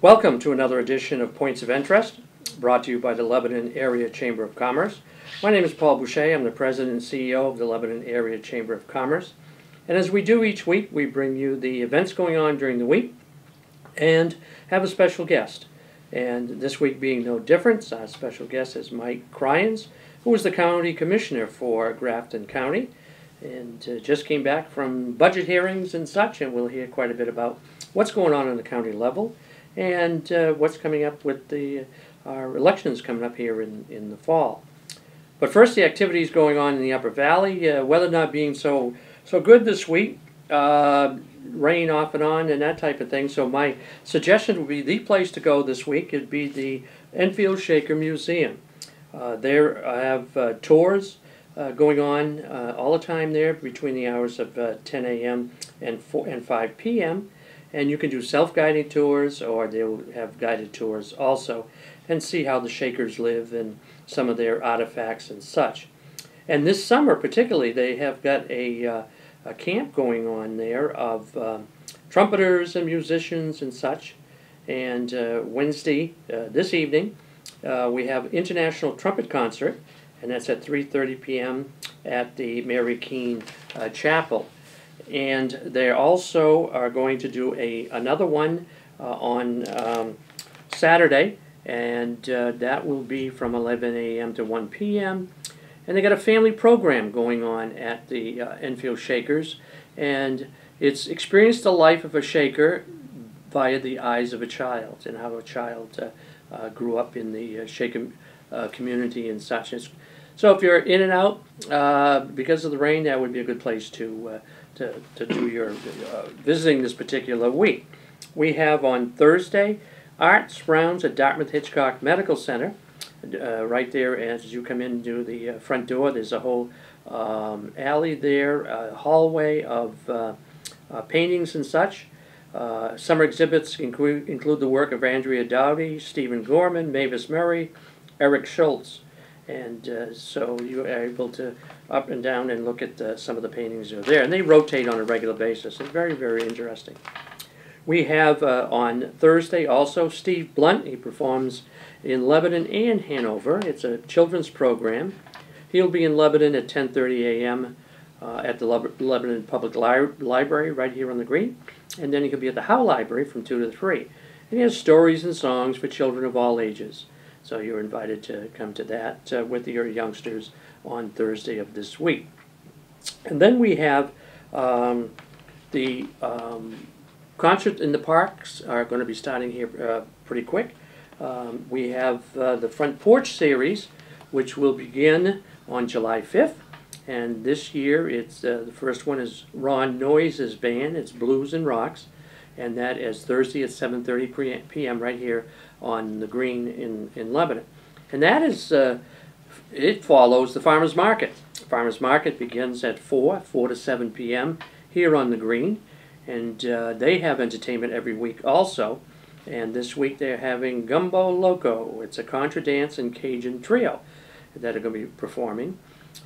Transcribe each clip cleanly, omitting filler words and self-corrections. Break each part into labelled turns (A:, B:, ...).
A: Welcome to another edition of Points of Interest, brought to you by the Lebanon Area Chamber of Commerce. My name is Paul Boucher. I'm the President and CEO of the Lebanon Area Chamber of Commerce. And as we do each week, we bring you the events going on during the week and have a special guest. And this week being no different, our special guest is Mike Cryans, who is the County Commissioner for Grafton County, and just came back from budget hearings and such, and we'll hear quite a bit about what's going on the county level and what's coming up with our elections coming up here in the fall. But first, the activities going on in the Upper Valley. Weather not being so good this week, rain off and on and that type of thing. So my suggestion would be the place to go this week would be the Enfield Shaker Museum. There I have tours going on all the time there between the hours of 10 a.m. and 5 p.m. And you can do self-guiding tours, or they'll have guided tours also, and see how the Shakers live and some of their artifacts and such. And this summer particularly, they have got a camp going on there of trumpeters and musicians and such. And Wednesday, this evening, we have International Trumpet Concert, and that's at 3:30 p.m. at the Mary Keene Chapel. And they also are going to do another one on Saturday, and that will be from 11 a.m. to 1 p.m. And they got a family program going on at the Enfield Shakers, and it's Experience the Life of a Shaker via the eyes of a child, and how a child grew up in the Shaker community and such. So if you're in and out because of the rain, that would be a good place to do your visiting this particular week. We have on Thursday Arts Rounds at Dartmouth Hitchcock Medical Center. Right there as you come into the front door, there's a whole alley there, a hallway of paintings and such. Summer exhibits include the work of Andrea Dowdy, Stephen Gorman, Mavis Murray, Eric Schultz. And so you are able to up and down and look at some of the paintings that are there. And they rotate on a regular basis. It's very, very interesting. We have on Thursday also Steve Blunt. He performs in Lebanon and Hanover. It's a children's program. He'll be in Lebanon at 10:30 a.m. At the Lebanon Public Library right here on the green. And then he could be at the Howe Library from 2 to 3. And he has stories and songs for children of all ages. So you're invited to come to that with your youngsters on Thursday of this week. And then we have the concert in the parks are going to be starting here pretty quick. We have the Front Porch Series, which will begin on July 5th. And this year, it's the first one is Ron Noise's band. It's Blues and Rocks. And that is Thursday at 7:30 p.m. right here on the green in Lebanon. And that is, it follows the Farmers Market. The Farmers Market begins at 4 to 7 p.m. here on the green. And they have entertainment every week also. And this week they're having Gumbo Loco. It's a contra dance and Cajun trio that are going to be performing.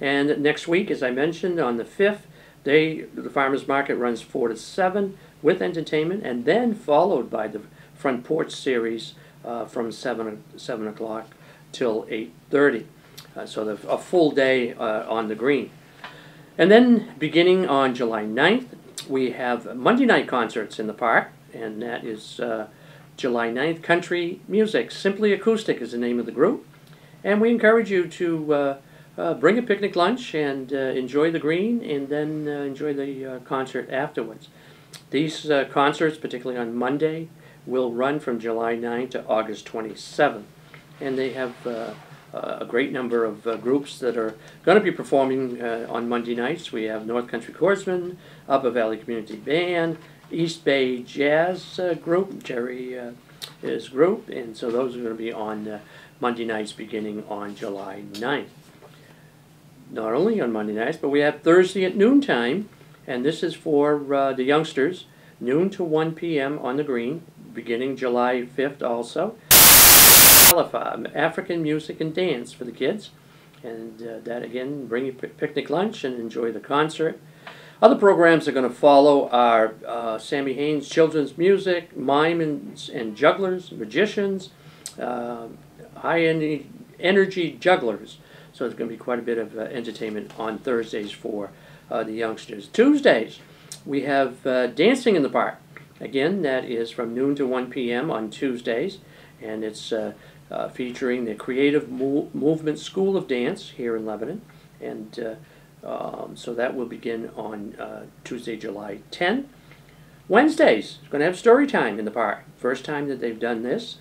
A: And next week, as I mentioned, on the 5th, the Farmers Market runs 4 to 7 with entertainment, and then followed by the Front Porch Series from 7 o'clock till 8:30. So a full day on the green. And then beginning on July 9th, we have Monday night concerts in the park, and that is July 9th, Country Music. Simply Acoustic is the name of the group. And we encourage you to bring a picnic lunch and enjoy the green, and then enjoy the concert afterwards. These concerts, particularly on Monday, will run from July 9 to August 27. And they have a great number of groups that are going to be performing on Monday nights. We have North Country Chordsmen, Upper Valley Community Band, East Bay Jazz Group, Jerry his group, and so those are going to be on Monday nights beginning on July 9th. Not only on Monday nights, but we have Thursday at noontime, and this is for the youngsters, noon to 1 p.m. on the green, beginning July 5th also. African music and dance for the kids, and that again, bring your picnic lunch and enjoy the concert. Other programs that are going to follow are Sammy Haynes Children's Music, Mime and Jugglers, Magicians, high energy jugglers. So there's going to be quite a bit of entertainment on Thursdays for the youngsters. Tuesdays, we have Dancing in the Park. Again, that is from noon to 1 p.m. on Tuesdays, and it's featuring the Creative Movement School of Dance here in Lebanon. And so that will begin on Tuesday, July 10. Wednesdays, it's going to have story time in the park. First time that they've done this,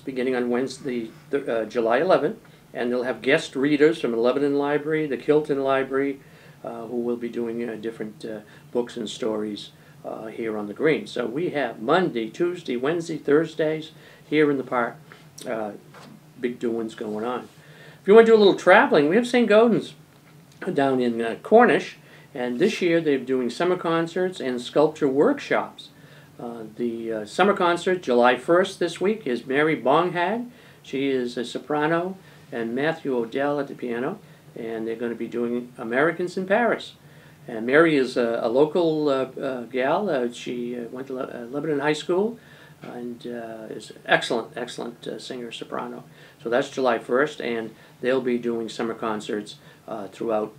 A: beginning on Wednesday, July 11th. And they'll have guest readers from the Lebanon Library, the Kilton Library, who will be doing different books and stories here on the green. So we have Monday, Tuesday, Wednesday, Thursdays here in the park. Big doings going on. If you want to do a little traveling, we have St. Gaudens down in Cornish, and this year they're doing summer concerts and sculpture workshops. The summer concert, July 1st this week, is Mary Bonghag. She is a soprano, and Matthew Odell at the piano, and they're going to be doing Americans in Paris. And Mary is a local gal. She went to Lebanon High School and is an excellent singer-soprano. So that's July 1st, and they'll be doing summer concerts throughout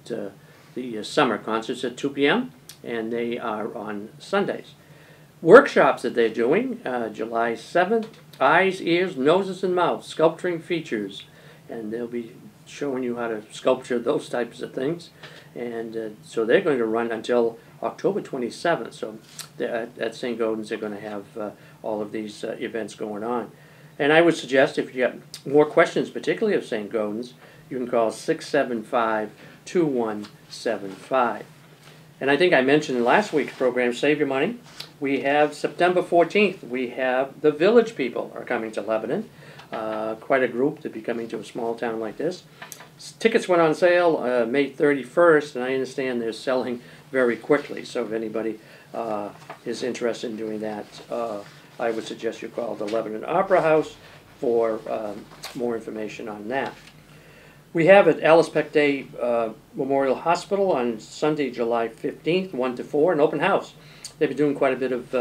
A: the summer. Concerts at 2 p.m., and they are on Sundays. Workshops that they're doing, July 7th, Eyes, Ears, Noses, and Mouths, Sculpturing Features. And they'll be showing you how to sculpture those types of things. And so they're going to run until October 27th. So at St. Gaudens, they're going to have all of these events going on. And I would suggest if you have more questions, particularly of St. Gaudens, you can call 675-2175. And I think I mentioned in last week's program, Save Your Money. We have September 14th, we have the Village People are coming to Lebanon. Quite a group to be coming to a small town like this. Tickets went on sale May 31st, and I understand they're selling very quickly. So if anybody is interested in doing that, I would suggest you call the Lebanon Opera House for more information on that. We have at Alice Peck Day Memorial Hospital on Sunday, July 15th, 1 to 4, an open house. They've been doing quite a bit of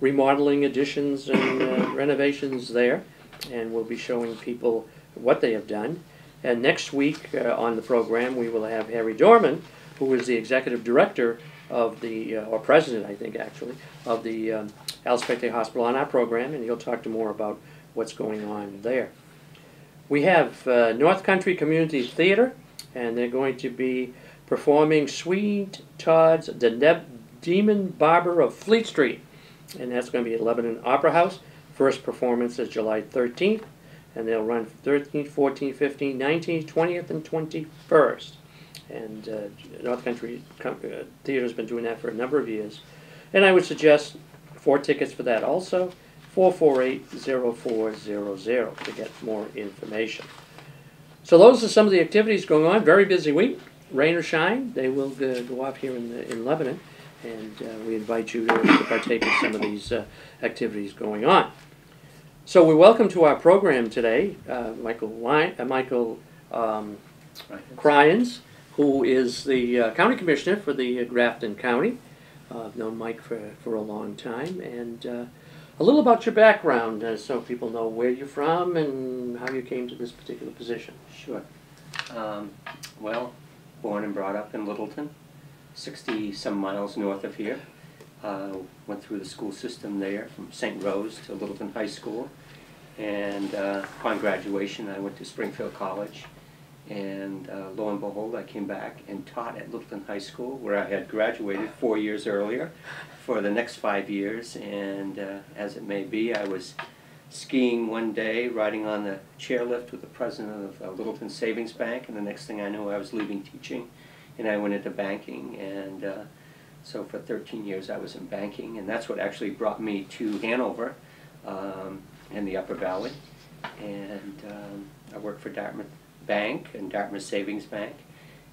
A: remodeling, additions, and renovations there, and we'll be showing people what they have done. And next week on the program, we will have Harry Dorman, who is the executive director of the, or president, I think, actually, of the Alice Peck Day Hospital on our program, and he'll talk to more about what's going on there. We have North Country Community Theater, and they're going to be performing Sweet Todd's The Demon Barber of Fleet Street, and that's going to be at Lebanon Opera House. First performance is July 13th, and they'll run 13th, 14th, 15th, 19th, 20th, and 21st. And North Country Theater has been doing that for a number of years. And I would suggest 4 tickets for that also, 448-0400 to get more information. So those are some of the activities going on. Very busy week. Rain or shine, they will go off here in Lebanon. And we invite you to partake in some of these activities going on. So we welcome to our program today Michael Cryans, who is the County Commissioner for the Grafton County. I've known Mike for a long time. And a little about your background so people know where you're from and how you came to this particular position.
B: Sure. Well, born and brought up in Littleton, 60-some miles north of here. Went through the school system there from St. Rose to Littleton High School. And upon graduation, I went to Springfield College. And lo and behold, I came back and taught at Littleton High School, where I had graduated 4 years earlier, for the next 5 years. And as it may be, I was skiing one day, riding on the chairlift with the president of Littleton Savings Bank, and the next thing I knew, I was leaving teaching, and I went into banking. And so for 13 years, I was in banking, and that's what actually brought me to Hanover and the Upper Valley. And I worked for Dartmouth Bank and Dartmouth Savings Bank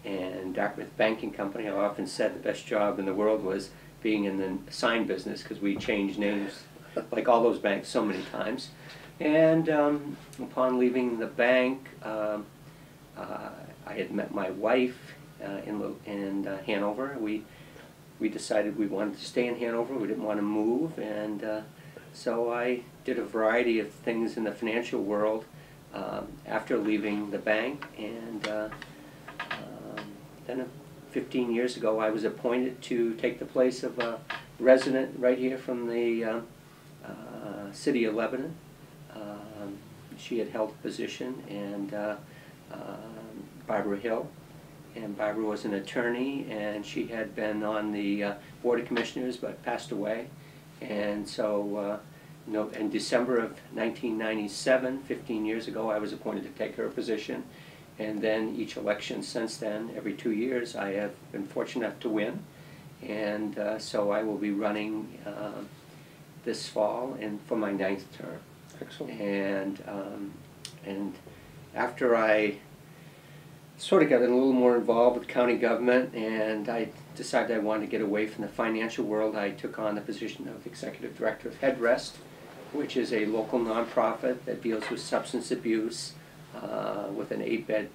B: and Dartmouth Banking Company. I often said the best job in the world was being in the sign business, because we changed names like all those banks so many times. And upon leaving the bank, I had met my wife in Hanover. We we decided we wanted to stay in Hanover. We didn't want to move, and so I did a variety of things in the financial world after leaving the bank, and then 15 years ago I was appointed to take the place of a resident right here from the city of Lebanon. She had held a position, and Barbara Hill. And Barbara was an attorney, and she had been on the Board of Commissioners but passed away. And so in December of 1997, 15 years ago, I was appointed to take her position. And then each election since then, every 2 years, I have been fortunate enough to win. And so I will be running this fall and for my 9th term.
A: Excellent.
B: And after I sort of got a little more involved with county government, and I decided I wanted to get away from the financial world, I took on the position of Executive Director of Headrest, which is a local nonprofit that deals with substance abuse with an 8-bed,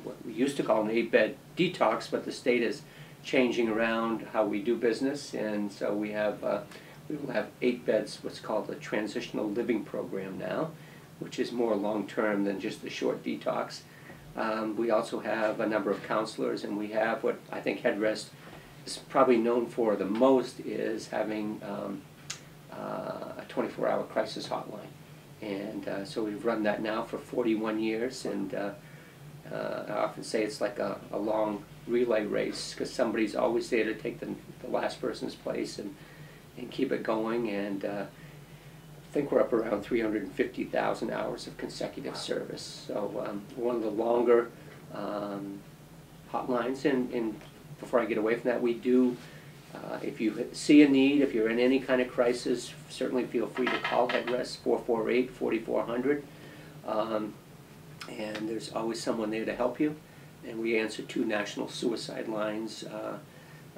B: what we used to call an 8-bed detox, but the state is changing around how we do business, and so we will have 8 beds, what's called a transitional living program now, which is more long-term than just the short detox. We also have a number of counselors, and we have what I think Headrest is probably known for the most is having a 24-hour crisis hotline. And so we've run that now for 41 years, and I often say it's like a long relay race, because somebody's always there to take the last person's place and keep it going. And I think we're up around 350,000 hours of consecutive service. So one of the longer hotlines. And before I get away from that, we do, if you see a need, if you're in any kind of crisis, certainly feel free to call Headrest 448-4400. And there's always someone there to help you. And we answer 2 national suicide lines,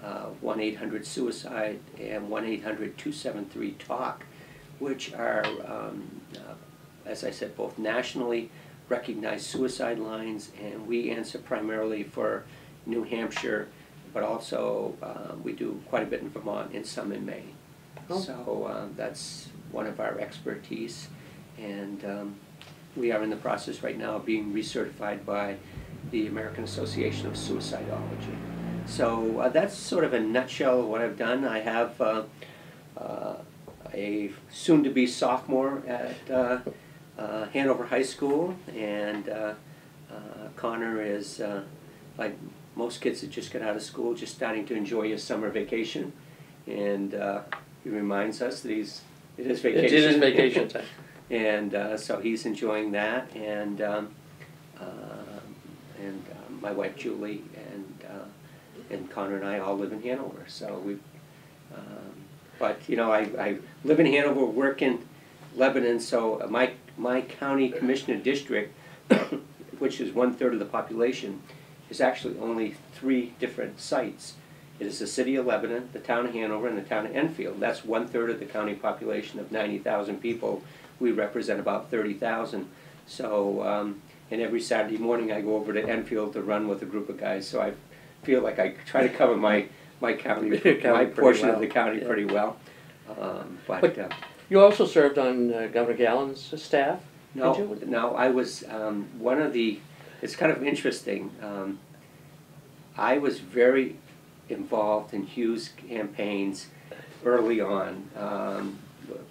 B: 1-800-SUICIDE and 1-800-273-TALK, which are, as I said, both nationally recognized suicide lines, and we answer primarily for New Hampshire, but also we do quite a bit in Vermont and some in Maine. Oh. So that's one of our expertise, and we are in the process right now of being recertified by the American Association of Suicidology. So that's sort of a nutshell of what I've done. I have a soon-to-be sophomore at Hanover High School, and Connor is, like most kids that just got out of school, just starting to enjoy his summer vacation, and he reminds us that it is vacation.
A: It is vacation time.
B: And so he's enjoying that, and my wife Julie and Connor and I all live in Hanover. So we, but you know, I live in Hanover, work in Lebanon. So my county commissioner district, which is 1/3 of the population, is actually only 3 different sites. It is the city of Lebanon, the town of Hanover, and the town of Enfield. That's 1/3 of the county population of 90,000 people. We represent about 30,000. So, and every Saturday morning I go over to Enfield to run with a group of guys. So I feel like I try to cover my county, my portion of the county pretty well. But
A: you also served on Governor Gallen's staff.
B: No,
A: did you?
B: no, I was one of the. It's kind of interesting. I was very involved in Hugh's campaigns early on.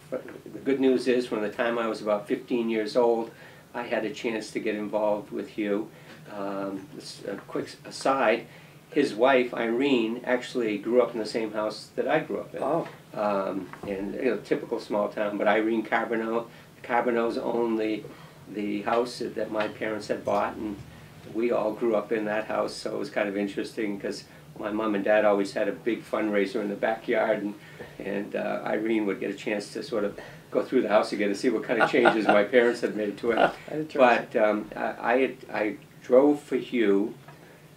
B: The good news is, from the time I was about 15 years old, I had a chance to get involved with Hugh. Just a quick aside, his wife, Irene, actually grew up in the same house that I grew up in.
A: Oh.
B: And you know, typical small town, but Irene Carbonneau, the Carbonneaus owned the house that my parents had bought, and we all grew up in that house, so it was kind of interesting because my mom and dad always had a big fundraiser in the backyard, and Irene would get a chance to sort of go through the house again to see what kind of changes my parents had made to it. But I drove for Hugh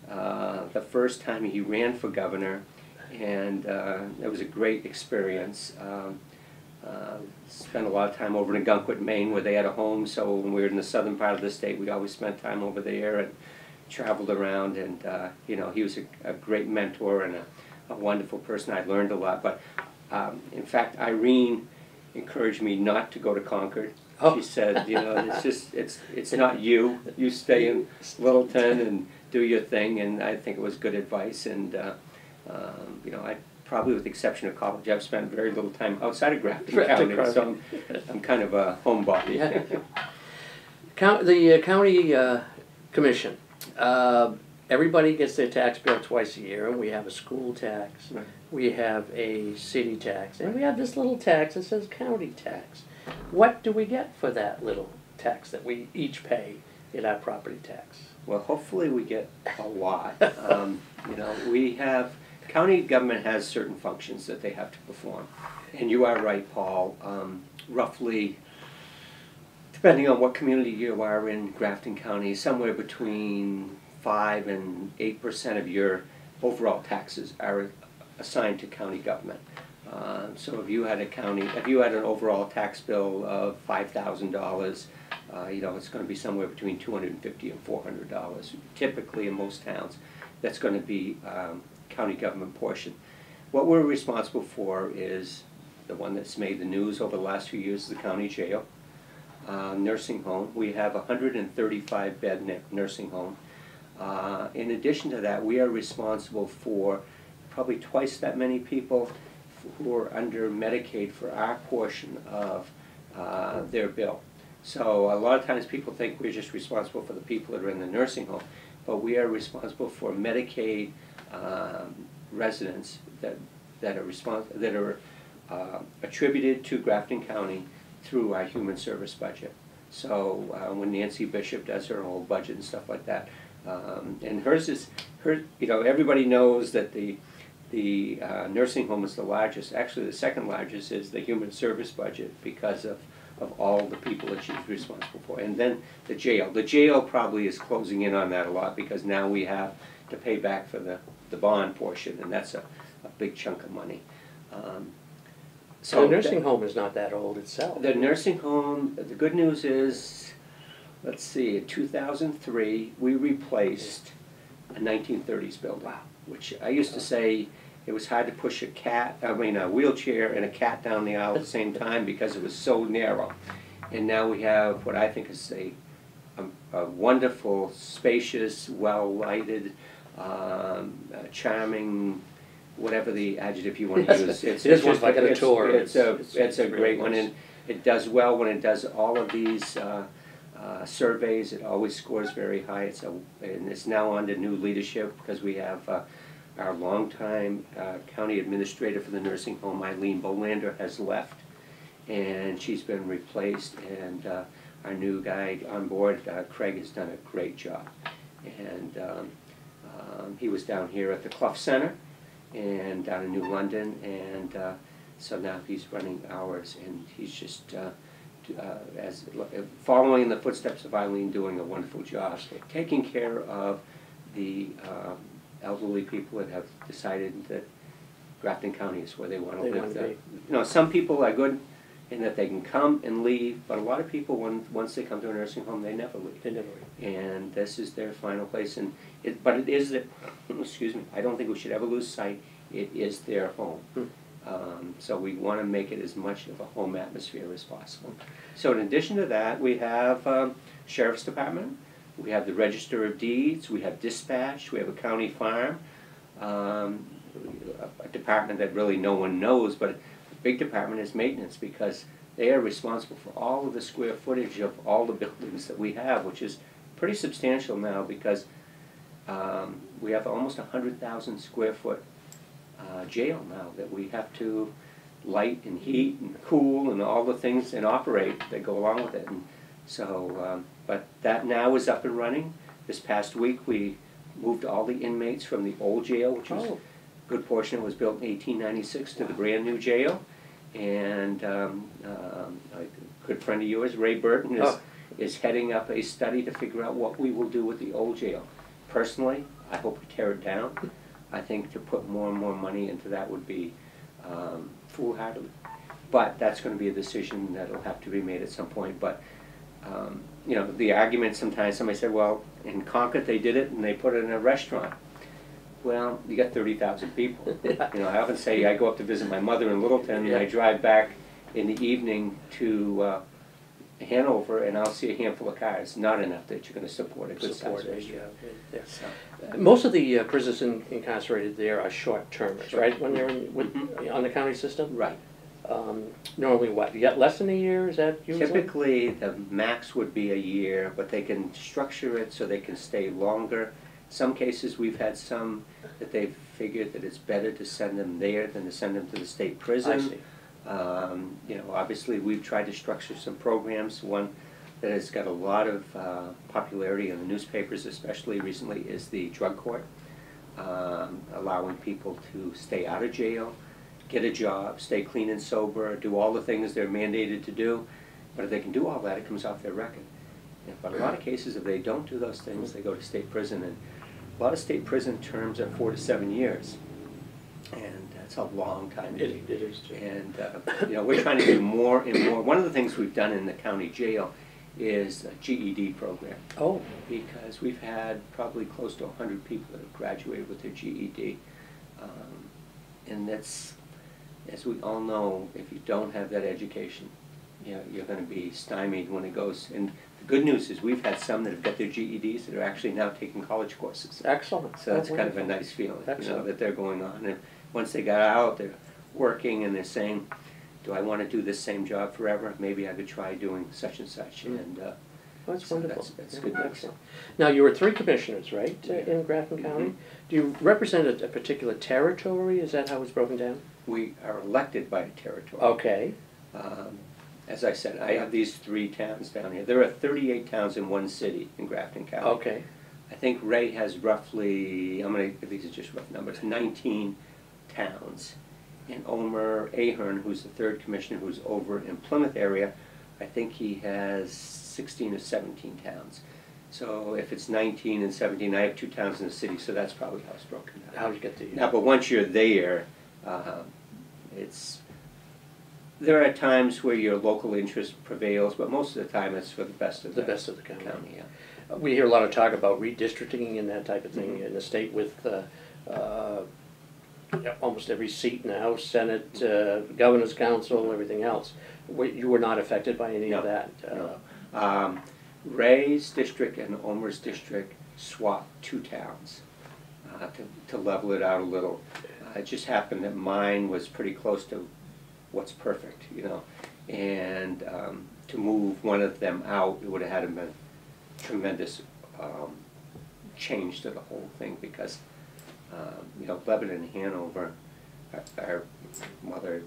B: the first time he ran for governor, and it was a great experience. Spent a lot of time over in Gunkwit, Maine, where they had a home, so when we were in the southern part of the state, we always spent time over there and traveled around, and you know, he was a great mentor and a a wonderful person. I learned a lot, but in fact, Irene encouraged me not to go to Concord.
A: Oh.
B: She said, you know, it's not you. You stay in Littleton and do your thing, and I think it was good advice. And you know, I probably, with the exception of college, I've spent very little time outside of Grafton County, so I'm kind of a homebody.
A: Yeah. The county commission. Everybody gets their tax bill twice a year, and we have a school tax,
B: Right.
A: we have a city tax, and we have this little tax that says county tax. What do we get for that little tax that we each pay in our property tax?
B: Well, hopefully we get a lot. You know, we have, county government has certain functions that they have to perform. And you are right, Paul. Roughly, depending on what community you are in Grafton County, somewhere between 5 and 8% of your overall taxes are assigned to county government. So if you had an overall tax bill of $5,000, you know, it's going to be somewhere between $250 and $400. Typically, in most towns, that's going to be county government portion. What we're responsible for is the one that's made the news over the last few years: the county jail, nursing home. We have a 135-bed nursing home. In addition to that, we are responsible for probably twice that many people who are under Medicaid for our portion of their bill. So a lot of times people think we're just responsible for the people that are in the nursing home, but we are responsible for Medicaid residents that are attributed to Grafton County through our human service budget. So when Nancy Bishop does her whole budget and stuff like that, and hers is you know, everybody knows that the nursing home is the largest. Actually, the second largest is the human service budget because of all the people that she's responsible for. And then the jail. The jail probably is closing in on that a lot because now we have to pay back for the bond portion, and that's a big chunk of money.
A: So the nursing home is not that old itself.
B: The nursing home, the good news is, let's see, in 2003, we replaced a 1930s building. Wow. Which I used to say it was hard to push a wheelchair and a cat down the aisle at the same time because it was so narrow. And now we have what I think is a wonderful, spacious, well-lighted, charming, whatever the adjective you want to use.
A: It's just like a tour.
B: It's a great one, and it does well when it does all of these surveys. It always scores very high. And it's now under new leadership because we have our longtime county administrator for the nursing home, Eileen Bolander, has left, and she's been replaced. And our new guy on board, Craig, has done a great job. And he was down here at the Clough Center and down in New London, and so now he's running ours, and he's just following in the footsteps of Eileen, doing a wonderful job, taking care of the elderly people that have decided that Grafton County is where they want to live. You know, some people are good in that they can come and leave, but a lot of people, once they come to a nursing home, they never leave.
A: They never leave.
B: And this is their final place, but it is excuse me, I don't think we should ever lose sight. It is their home. So we want to make it as much of a home atmosphere as possible. So in addition to that, we have Sheriff's Department, we have the Register of Deeds, we have Dispatch, we have a county farm, a department that really no one knows, but a big department is maintenance because they are responsible for all of the square footage of all the buildings that we have, which is pretty substantial now because we have almost 100,000 square foot jail now that we have to light and heat and cool and all the things and operate that go along with it. And so, but that now is up and running. This past week we moved all the inmates from the old jail, which was a good portion, it was built in 1896, to the brand new jail. And a good friend of yours, Ray Burton, is heading up a study to figure out what we will do with the old jail. Personally, I hope we tear it down. I think to put more and more money into that would be foolhardy. But that's going to be a decision that will have to be made at some point. But you know, the argument sometimes, somebody said, well, in Concord they did it and they put it in a restaurant. Well, you got 30,000 people.
A: Yeah.
B: You know, I often say I go up to visit my mother in Littleton, and I
A: Yeah.
B: drive back in the evening to Hanover, and I'll see a handful of cars. Not enough that you're going to support a good
A: Support
B: size
A: a,
B: restaurant.
A: yeah.
B: So,
A: Most of the prisoners incarcerated there are short-termers, right? When they're
B: Mhm.
A: on the county system?
B: right.
A: Normally what, you got less than a year, is that usually?
B: Typically, the max would be a year, but they can structure it so they can stay longer. Some cases, we've had some that they've figured that it's better to send them there than to send them to the state prison.
A: I see.
B: You know, obviously, we've tried to structure some programs. One that has got a lot of popularity in the newspapers, especially recently, is the drug court, allowing people to stay out of jail, get a job, stay clean and sober, do all the things they're mandated to do. But if they can do all that, it comes off their record. But a lot of cases, if they don't do those things, they go to state prison. And a lot of state prison terms are 4 to 7 years. And that's a long time.
A: It is too.
B: And you know, we're trying to do more and more. One of the things we've done in the county jail is a GED program.
A: Oh.
B: Because we've had probably close to 100 people that have graduated with their GED. And that's, as we all know, if you don't have that education, you know, you're going to be stymied when it goes. And the good news is we've had some that have got their GEDs that are actually now taking college courses.
A: Excellent.
B: So that's
A: Oh,
B: kind of a
A: wonderful.
B: nice feeling, you know,
A: Excellent.
B: that they're going on. And once they got out, they're working and they're saying, do I want to do this same job forever? Maybe I could try doing such and such. And
A: Oh, that's
B: so
A: wonderful.
B: that's
A: Yeah,
B: good news.
A: excellent. Now, you were 3 commissioners, right,
B: Yeah.
A: in Grafton County?
B: Mhm.
A: Do you represent a particular territory? Is that how it's broken down?
B: We are elected by a territory.
A: Okay.
B: As I said, I have these 3 towns down here. There are 38 towns in one city in Grafton County.
A: Okay.
B: I think Ray has roughly, these are just rough numbers, 19 towns. And Omer Ahern, who's the 3rd commissioner, who's over in Plymouth area, I think he has 16 or 17 towns. So if it's 19 and 17, I have 2 towns in the city, so that's probably how it's broken down.
A: How did you get the...
B: Now, but once you're there, there are times where your local interest prevails, but most of the time it's for the best of
A: The best of the county.
B: yeah.
A: We hear a lot of talk about redistricting and that type of thing
B: Mhm.
A: in the state with almost every seat in the House, Senate, Governor's Council, everything else. You were not affected by any of
B: No,
A: that?
B: no. Ray's district and Omer's district swapped 2 towns to level it out a little. It just happened that mine was pretty close to what's perfect, you know, and to move one of them out, it would have had to been tremendous change to the whole thing because, you know, Lebanon and Hanover are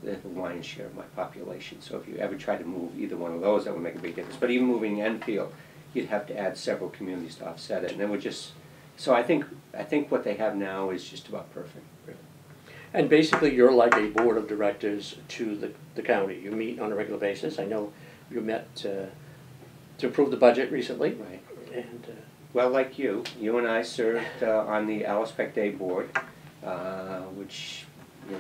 B: the lion's share of my population. So if you ever try to move either one of those, that would make a big difference. But even moving Enfield, you'd have to add several communities to offset it, and it would just. So I think what they have now is just about perfect.
A: And basically, you're like a board of directors to the county. You meet on a regular basis. I know you met to approve the budget recently.
B: Right.
A: And
B: Well, like you and I served on the Alice Peck Day board, which, you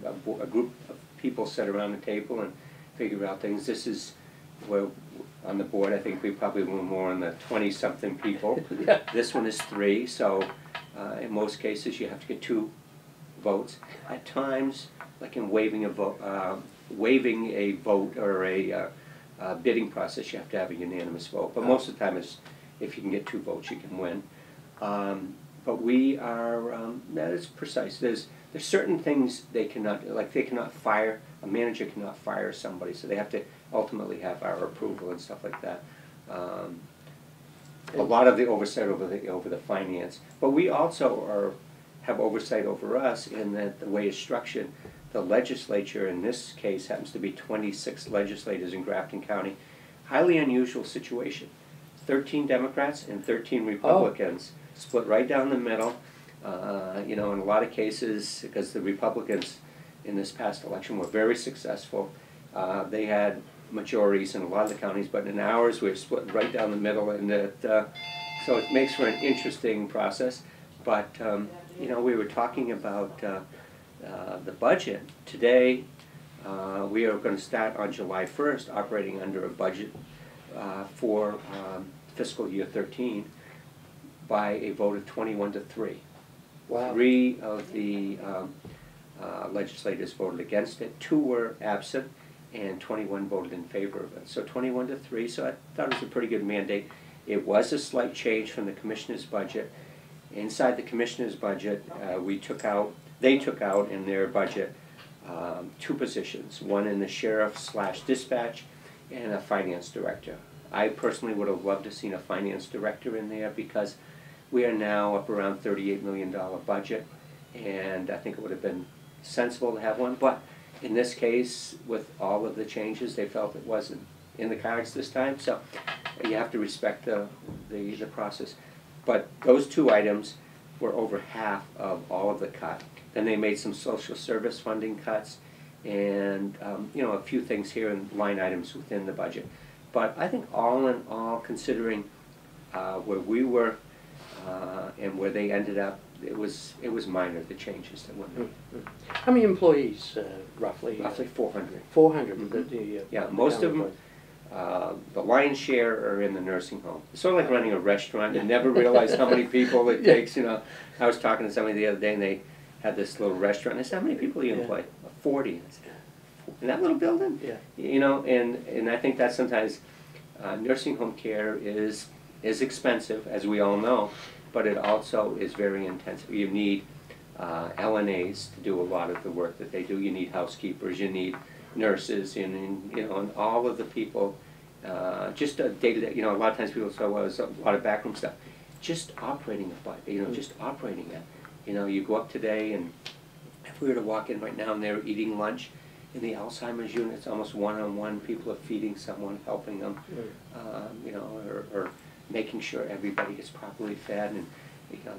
B: know, a group of people sat around the table and figured out things. This is where on the board, I think we probably were more on the 20-something people.
A: Yeah.
B: This one is 3, so in most cases you have to get 2 votes. At times, like in waiving a vote or a bidding process, you have to have a unanimous vote. But most of the time, if you can get 2 votes, you can win. But we are, that is precise. There's certain things they cannot, like they cannot fire, a manager cannot fire somebody, so they have to ultimately have our approval and stuff like that. A lot of the oversight over the finance. But we also have oversight over us in that the way it's structured, the legislature in this case happens to be 26 legislators in Grafton County. Highly unusual situation. 13 Democrats and 13 Republicans, split right down the middle. You know, in a lot of cases, because the Republicans in this past election were very successful, they had majorities in a lot of the counties, but in ours we're split right down the middle, and so it makes for an interesting process. But you know, we were talking about the budget today. We are going to start on July 1st operating under a budget for fiscal year 13 by a vote of 21 to 3.
A: Wow.
B: 3 of the legislators voted against it, 2 were absent, and 21 voted in favor of it. So 21 to 3, so I thought it was a pretty good mandate. It was a slight change from the commissioner's budget. Inside the commissioner's budget, they took out in their budget 2 positions, one in the sheriff/dispatch and a finance director. I personally would have loved to have seen a finance director in there because we are now up around $38 million budget, and I think it would have been sensible to have one. But in this case, with all of the changes, they felt it wasn't in the cards this time. So you have to respect the process. But those 2 items were over half of all of the cut. Then they made some social service funding cuts, and a few things here in line items within the budget. But I think all in all, considering where we were and where they ended up, it was minor, the changes that were made.
A: How many employees, roughly?
B: Roughly 400.
A: 400.
B: Yeah, most of them, the lion's share are in the nursing home. It's sort of like running a restaurant. You never realize how many people it takes. I was talking to somebody the other day, and they had this little restaurant. I said, "How many people do you employ?" 40. I said, "In that little building?"
A: Yeah.
B: And I think that sometimes nursing home care is expensive, as we all know, but it also is very intensive. You need LNAs to do a lot of the work that they do. You need housekeepers. You need nurses, and all of the people. Just a day-to-day. A lot of times people say, "Well, there's a lot of backroom stuff." Just operating a butt. Just operating it. You go up today, and if we were to walk in right now and they're eating lunch, in the Alzheimer's unit, it's almost one-on-one. People are feeding someone, helping them, or making sure everybody is properly fed. And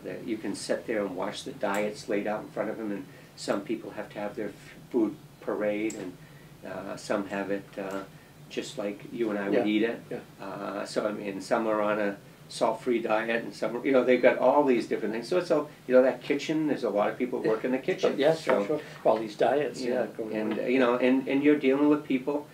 B: that you can sit there and watch the diets laid out in front of them. And some people have to have their food parade, and some have it just like you and I would eat it.
A: Yeah.
B: So I mean, some are on a salt-free diet, and some, they've got all these different things. So it's that kitchen. There's a lot of people work in the kitchen.
A: Yes, sure. All these diets.
B: And you're dealing with people.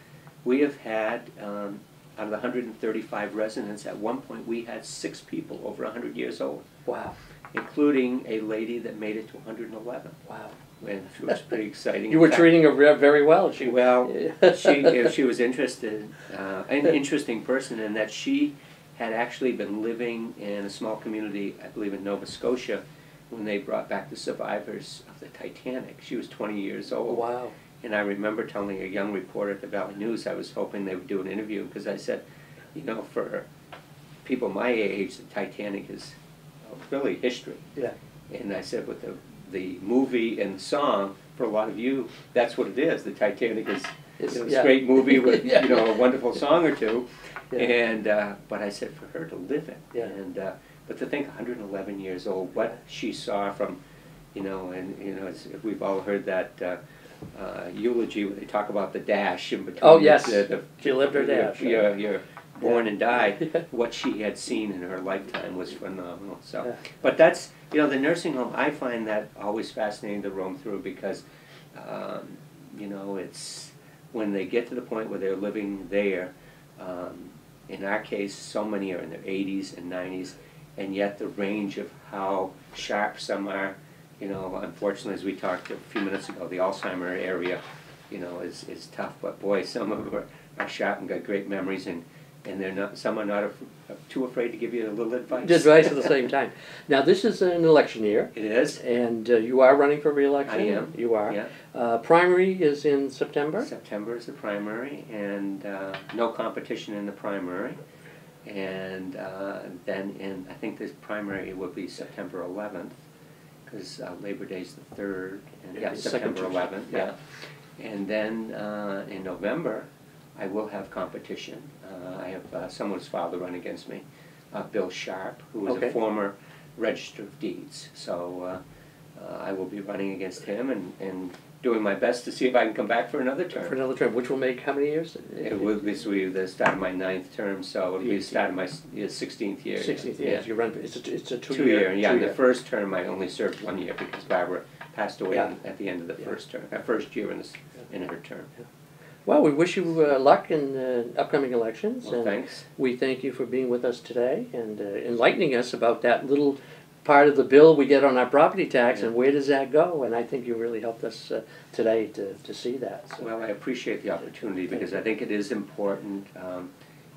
B: We have had out of the 135 residents, at one point we had 6 people over 100 years old.
A: Wow.
B: Including a lady that made it to 111.
A: Wow.
B: And it was pretty exciting.
A: You were treating her very well.
B: She was interested, an interesting person in that she had actually been living in a small community, I believe in Nova Scotia, when they brought back the survivors of the Titanic. She was 20 years old.
A: Wow.
B: And I remember telling a young reporter at the Valley News, I was hoping they would do an interview, because I said, for people my age, the Titanic is really history.
A: Yeah.
B: And I said, with the movie and the song, for a lot of you, that's what it is. The Titanic is a great movie with a wonderful song or two. Yeah. And but I said, for her to live it, but to think 111 years old, what she saw from, we've all heard that eulogy where they talk about the dash in between.
A: Oh yes, she lived her dash.
B: You're born and died. What she had seen in her lifetime was phenomenal. So, but that's the nursing home. I find that always fascinating to roam through, because it's when they get to the point where they're living there. In our case, so many are in their 80s and 90s, and yet the range of how sharp some are, unfortunately, as we talked a few minutes ago, the Alzheimer area, is tough. But boy, some of them are sharp and got great memories, and they're not. Some are not too afraid to give you a little advice.
A: Advice at the same time. Now, this is an election year.
B: It is.
A: And you are running for re-election.
B: I am.
A: You are.
B: Yeah.
A: Primary is in September.
B: September is the primary, and no competition in the primary. And then I think this primary will be September 11th, because Labor Day is the 3rd. And September 11th. Yeah. And then in November, I will have competition. I have someone's filed a run against me, Bill Sharp, who is a former Register of Deeds. So I will be running against him and doing my best to see if I can come back for another term.
A: For another term, which will make how many years?
B: It will be the start of my 9th term, so it'll be the start of my 16th year.
A: 16th year.
B: Yeah.
A: You run. It's a 2
B: year. Yeah, in the first term I only served 1 year because Barbara passed away at the end of the first term. First year in her term.
A: Yeah. Well, we wish you luck in upcoming elections.
B: Well,
A: and
B: thanks.
A: We thank you for being with us today and enlightening us about that little part of the bill we get on our property tax,
B: Yeah.
A: and where does that go? And I think you really helped us today to see that. So.
B: Well, I appreciate the opportunity because I think it is important,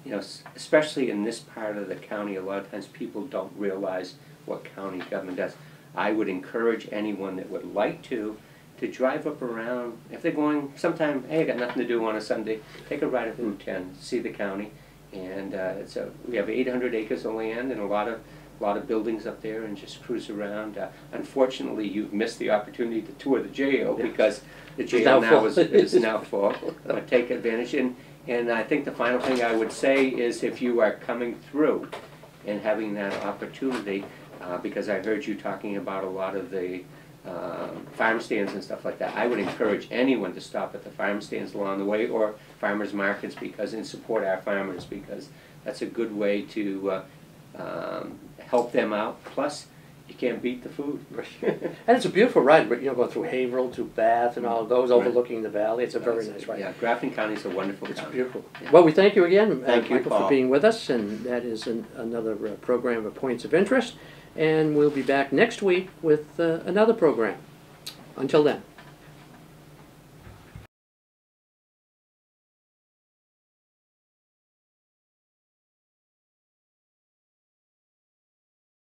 B: you know, especially in this part of the county, a lot of times people don't realize what county government does. I would encourage anyone that would like to drive up around. If they're going sometime, hey, I got nothing to do on a Sunday, take a ride up Route 10, see the county. And we have 800 acres of land and a lot of buildings up there, and just cruise around. Unfortunately, you've missed the opportunity to tour the jail because the jail now is now full. But take advantage. And I think the final thing I would say is if you are coming through and having that opportunity, because I heard you talking about a lot of the farm stands and stuff like that, I would encourage anyone to stop at the farm stands along the way or farmers markets and support our farmers, because that's a good way to help them out. Plus, you can't beat the food.
A: And it's a beautiful ride, but go through Haverhill to Bath and all those, overlooking the valley. It's a very nice ride.
B: Yeah, Grafton County is a wonderful
A: It's
B: county.
A: beautiful.
B: Yeah.
A: Well, we thank you again,
B: Thank you,
A: Michael,
B: Paul,
A: for being with us, and that is another program of Points of Interest. And we'll be back next week with another program. Until then.